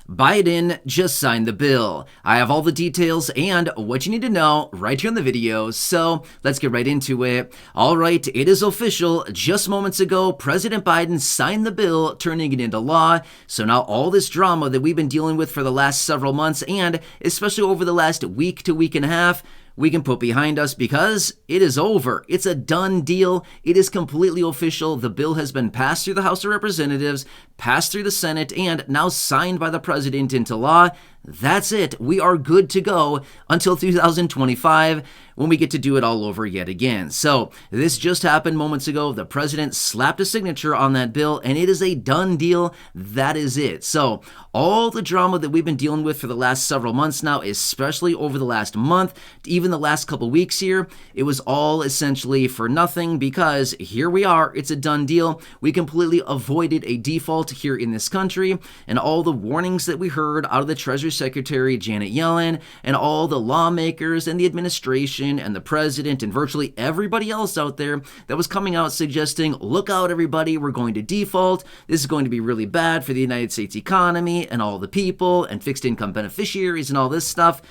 Biden just signed the bill. I have all the details and what you need to know right here in the video, so let's get right into it. All right, it is official. Just moments ago, President Biden signed the bill, turning it into law. So now all this drama that we've been dealing with for the last several months, and especially over the last week to week and a half, we can put behind us because it is over. It's a done deal. It is completely official. The bill has been passed through the House of Representatives, passed through the Senate, and now signed by the president into law. That's it. We are good to go until 2025 when we get to do it all over yet again. So this just happened moments ago. The president slapped a signature on that bill, and it is a done deal. That is it. So all the drama that we've been dealing with for the last several months now, especially over the last month, even the last couple weeks here, it was all essentially for nothing because here we are. It's a done deal. We completely avoided a default here in this country, and all the warnings that we heard out of the Treasury Secretary Janet Yellen and all the lawmakers and the administration and the president and virtually everybody else out there that was coming out suggesting, look out everybody, we're going to default. This is going to be really bad for the United States economy and all the people and fixed income beneficiaries and all this stuff.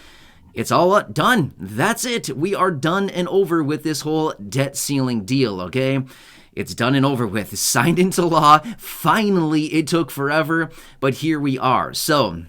It's all done. That's it. We are done and over with this whole debt ceiling deal, okay? It's done and over with. Signed into law. Finally, it took forever, but here we are. So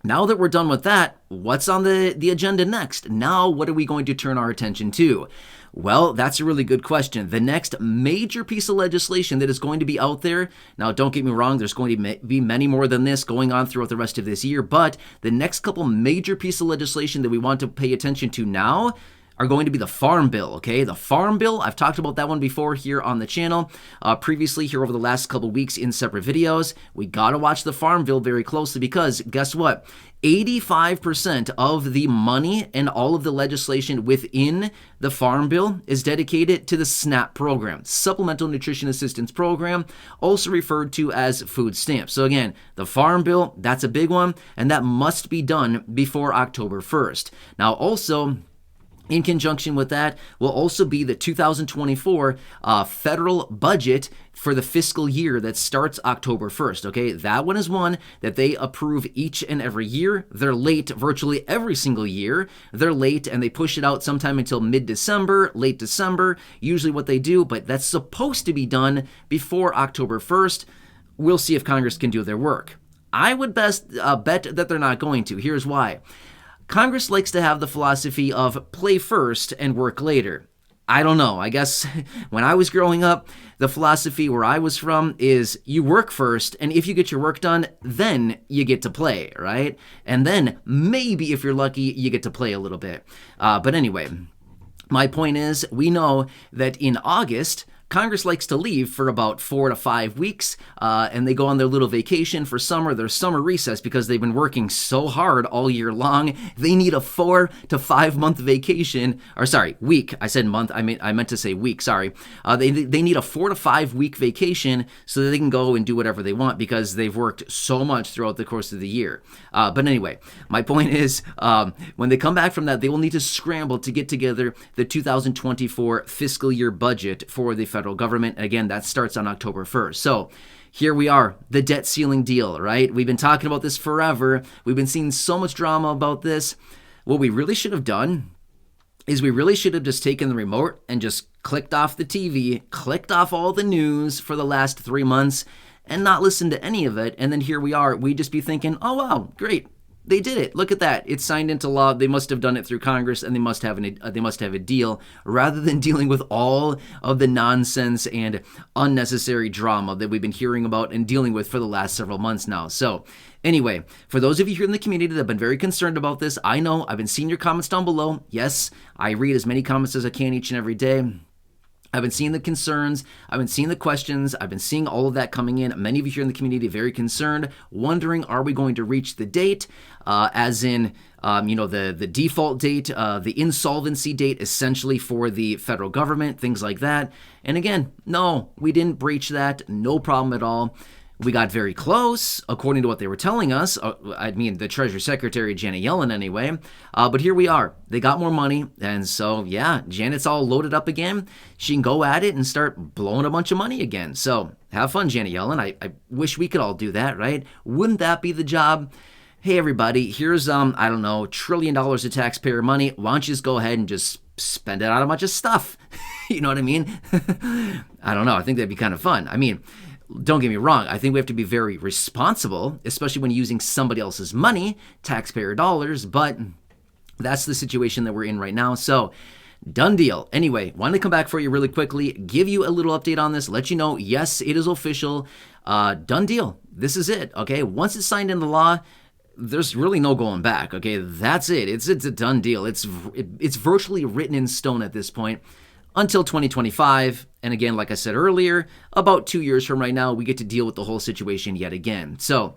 now that we're done with that, what's on the agenda next? Now, what are we going to turn our attention to? Well, that's a really good question. The next major piece of legislation that is going to be out there, now don't get me wrong, there's going to be many more than this going on throughout the rest of this year, but the next couple major pieces of legislation that we want to pay attention to now are going to be the Farm Bill, okay? The Farm Bill, I've talked about that one before here on the channel, previously here over the last couple weeks in separate videos. We gotta watch the Farm Bill very closely because guess what? 85% of the money and all of the legislation within the Farm Bill is dedicated to the SNAP program, Supplemental Nutrition Assistance Program, also referred to as food stamps. So again, the Farm Bill, that's a big one, and that must be done before October 1st. Now also, in conjunction with that will also be the 2024 federal budget for the fiscal year that starts October 1st, okay? That one is one that they approve each and every year. They're late virtually every single year. They're late and they push it out sometime until mid-December, late December, usually what they do, but that's supposed to be done before October 1st. We'll see if Congress can do their work. I would best bet that they're not going to. Here's why. Congress likes to have the philosophy of play first and work later. I don't know. I guess when I was growing up, the philosophy where I was from is you work first, and if you get your work done, then you get to play, right? And then maybe if you're lucky, you get to play a little bit. But anyway, my point is we know that in August, Congress likes to leave for about 4 to 5 weeks, and they go on their little vacation for summer, their summer recess, because they've been working so hard all year long. They need a 4 to 5 month vacation, or sorry, week. I said month. I meant to say week. Sorry. They need a 4 to 5 week vacation so that they can go and do whatever they want because they've worked so much throughout the course of the year. But anyway, my point is, when they come back from that, they will need to scramble to get together the 2024 fiscal year budget for the federal government. And again, that starts on October 1st. So here we are, the debt ceiling deal, right? We've been talking about this forever. We've been seeing so much drama about this. What we really should have done is we really should have just taken the remote and just clicked off the TV, clicked off all the news for the last 3 months and not listened to any of it. And then here we are, we'd just be thinking, oh, wow, great. They did it. Look at that. It's signed into law. They must have done it through Congress, and they must have a deal, rather than dealing with all of the nonsense and unnecessary drama that we've been hearing about and dealing with for the last several months now. So anyway, for those of you here in the community that have been very concerned about this, I know I've been seeing your comments down below. Yes, I read as many comments as I can each and every day. I've been seeing the concerns, I've been seeing the questions, I've been seeing all of that coming in. Many of you here in the community are very concerned, wondering, are we going to reach the date, as in, the default date, the insolvency date, essentially for the federal government, things like that. And again, no, we didn't breach that, no problem at all. We got very close, according to what they were telling us. The Treasury Secretary, Janet Yellen, anyway. But here we are. They got more money. And so, yeah, Janet's all loaded up again. She can go at it and start blowing a bunch of money again. So have fun, Janet Yellen. I wish we could all do that, right? Wouldn't that be the job? hey everybody, here's I don't know, $1 trillion of taxpayer money. Why don't you just go ahead and just spend it on a bunch of stuff? You know what I mean? I don't know. I think that'd be kind of fun. I mean, don't get me wrong. I think we have to be very responsible, especially when using somebody else's money, taxpayer dollars, but that's the situation that we're in right now. So, done deal. Anyway, wanted to come back for you really quickly, give you a little update on this, let you know, yes, it is official. Done deal. This is it, okay? Once it's signed into law, there's really no going back, okay? That's it. It's a done deal. It's virtually written in stone at this point until 2025. And again, like I said earlier, about 2 years from right now, we get to deal with the whole situation yet again. So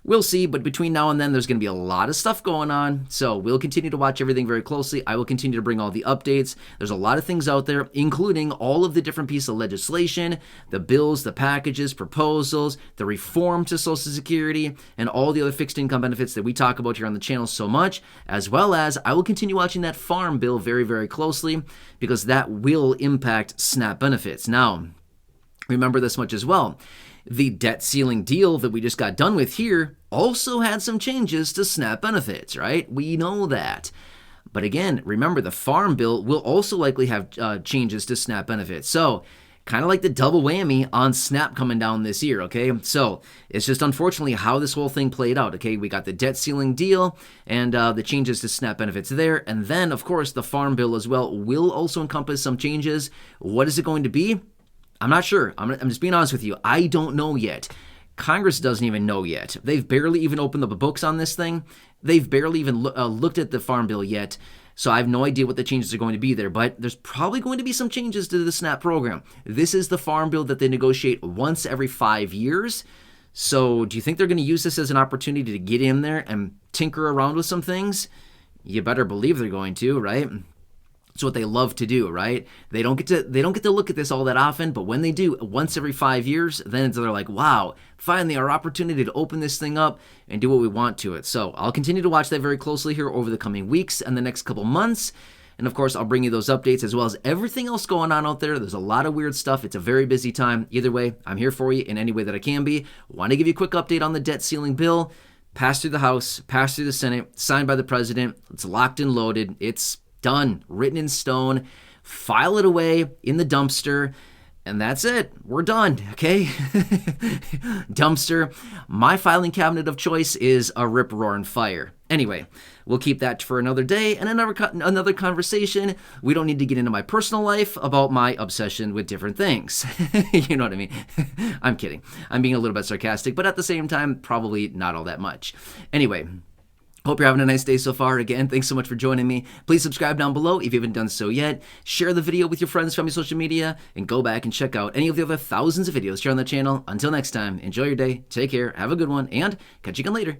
we'll see, but between now and then, there's going to be a lot of stuff going on. So we'll continue to watch everything very closely. I will continue to bring all the updates. There's a lot of things out there, including all of the different pieces of legislation, the bills, the packages, proposals, the reform to Social Security, and all the other fixed income benefits that we talk about here on the channel so much, as well as I will continue watching that farm bill very, very closely because that will impact SNAP benefits. Now, remember this much as well. The debt ceiling deal that we just got done with here also had some changes to SNAP benefits, right? We know that. But again, remember the farm bill will also likely have changes to SNAP benefits. So kind of like the double whammy on SNAP coming down this year, okay? So it's just unfortunately how this whole thing played out, okay? We got the debt ceiling deal and the changes to SNAP benefits there. And then, of course, the farm bill as well will also encompass some changes. What is it going to be? I'm not sure. I'm just being honest with you. I don't know yet. Congress doesn't even know yet. They've barely even opened up the books on this thing. They've barely even looked at the farm bill yet. So I have no idea what the changes are going to be there. But there's probably going to be some changes to the SNAP program. This is the farm bill that they negotiate once every 5 years. So do you think they're going to use this as an opportunity to get in there and tinker around with some things? You better believe they're going to, right? It's what they love to do, right? They don't get to look at this all that often, but when they do, once every 5 years, then they're like, wow, finally our opportunity to open this thing up and do what we want to it. So I'll continue to watch that very closely here over the coming weeks and the next couple months. And of course, I'll bring you those updates as well as everything else going on out there. There's a lot of weird stuff. It's a very busy time. Either way, I'm here for you in any way that I can be. Want to give you a quick update on the debt ceiling bill. Passed through the House, passed through the Senate, signed by the president. It's locked and loaded. It's done, written in stone. File it away in the dumpster, and that's it. We're done, okay? Dumpster. My filing cabinet of choice is a rip-roaring fire. Anyway, we'll keep that for another day and another conversation. We don't need to get into my personal life about my obsession with different things. You know what I mean? I'm kidding. I'm being a little bit sarcastic, but at the same time, probably not all that much. Anyway, hope you're having a nice day so far. Again, thanks so much for joining me. Please subscribe down below if you haven't done so yet. Share the video with your friends, family, social media, and go back and check out any of the other thousands of videos here on the channel. Until next time, enjoy your day, take care, have a good one, and catch you again later.